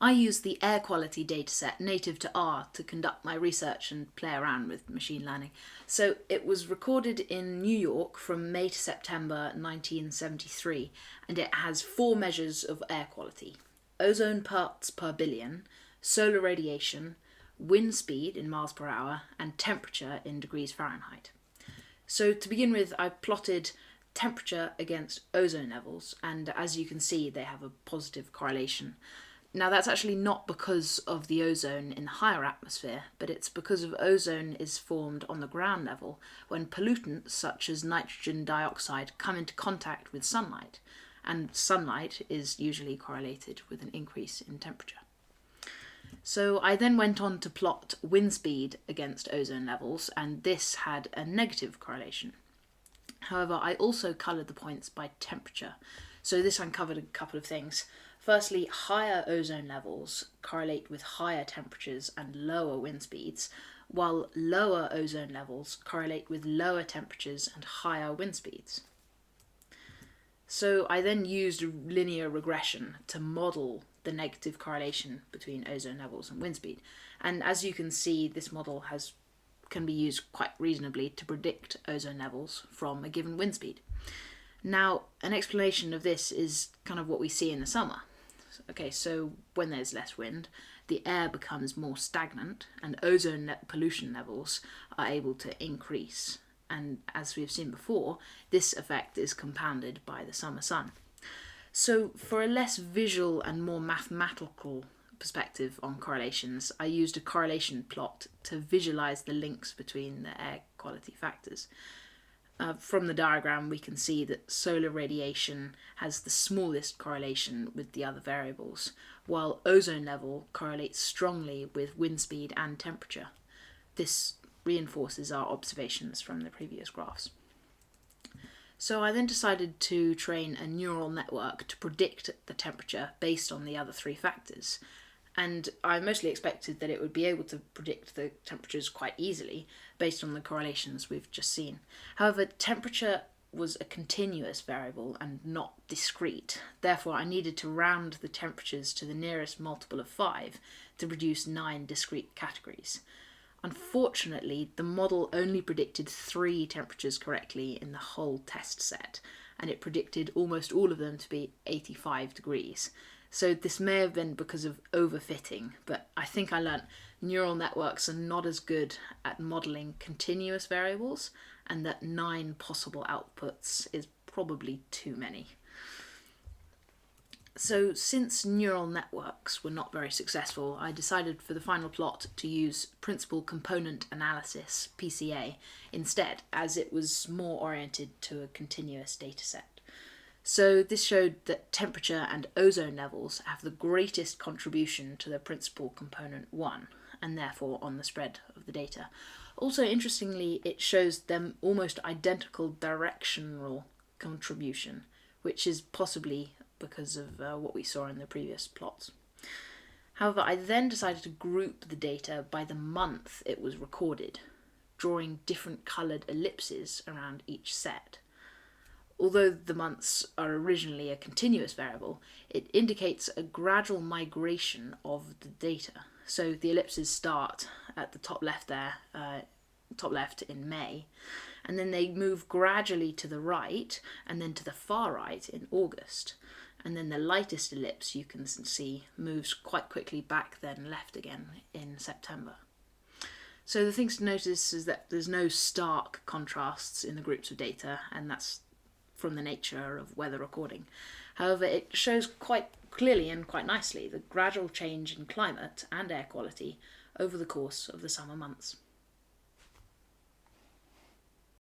I use the air quality dataset native to R to conduct my research and play around with machine learning. So it was recorded in New York from May to September 1973, and it has 4 measures of air quality: ozone parts per billion, solar radiation, wind speed in miles per hour, and temperature in degrees Fahrenheit. So to begin with, I plotted temperature against ozone levels, and as you can see, they have a positive correlation. Now that's actually not because of the ozone in the higher atmosphere, but it's because of ozone is formed on the ground level when pollutants such as nitrogen dioxide come into contact with sunlight, and sunlight is usually correlated with an increase in temperature. So I then went on to plot wind speed against ozone levels, and this had a negative correlation. However, I also coloured the points by temperature, so this uncovered a couple of things. Firstly, higher ozone levels correlate with higher temperatures and lower wind speeds, while lower ozone levels correlate with lower temperatures and higher wind speeds. So I then used linear regression to model the negative correlation between ozone levels and wind speed. And as you can see, this model can be used quite reasonably to predict ozone levels from a given wind speed. Now, an explanation of this is kind of what we see in the summer. Okay, so when there's less wind, the air becomes more stagnant and ozone pollution levels are able to increase. And as we've seen before, this effect is compounded by the summer sun. So for a less visual and more mathematical perspective on correlations, I used a correlation plot to visualize the links between the air quality factors. From the diagram, we can see that solar radiation has the smallest correlation with the other variables, while ozone level correlates strongly with wind speed and temperature. This reinforces our observations from the previous graphs. So I then decided to train a neural network to predict the temperature based on the other 3 factors. And I mostly expected that it would be able to predict the temperatures quite easily based on the correlations we've just seen. However, temperature was a continuous variable and not discrete. Therefore, I needed to round the temperatures to the nearest multiple of 5 to produce 9 discrete categories. Unfortunately, the model only predicted 3 temperatures correctly in the whole test set, and it predicted almost all of them to be 85 degrees. So this may have been because of overfitting, but I think I learnt neural networks are not as good at modelling continuous variables, and that 9 possible outputs is probably too many. So since neural networks were not very successful, I decided for the final plot to use principal component analysis, PCA, instead, as it was more oriented to a continuous dataset. So this showed that temperature and ozone levels have the greatest contribution to the principal component 1, and therefore on the spread of the data. Also, interestingly, it shows them almost identical directional contribution, which is possibly because of what we saw in the previous plots. However, I then decided to group the data by the month it was recorded, drawing different coloured ellipses around each set. Although the months are originally a continuous variable, it indicates a gradual migration of the data. So the ellipses start at the top left there, top left in May, and then they move gradually to the right and then to the far right in August. And then the lightest ellipse you can see moves quite quickly back then left again in September. So the things to notice is that there's no stark contrasts in the groups of data, and that's from the nature of weather recording. However, it shows quite clearly and quite nicely the gradual change in climate and air quality over the course of the summer months.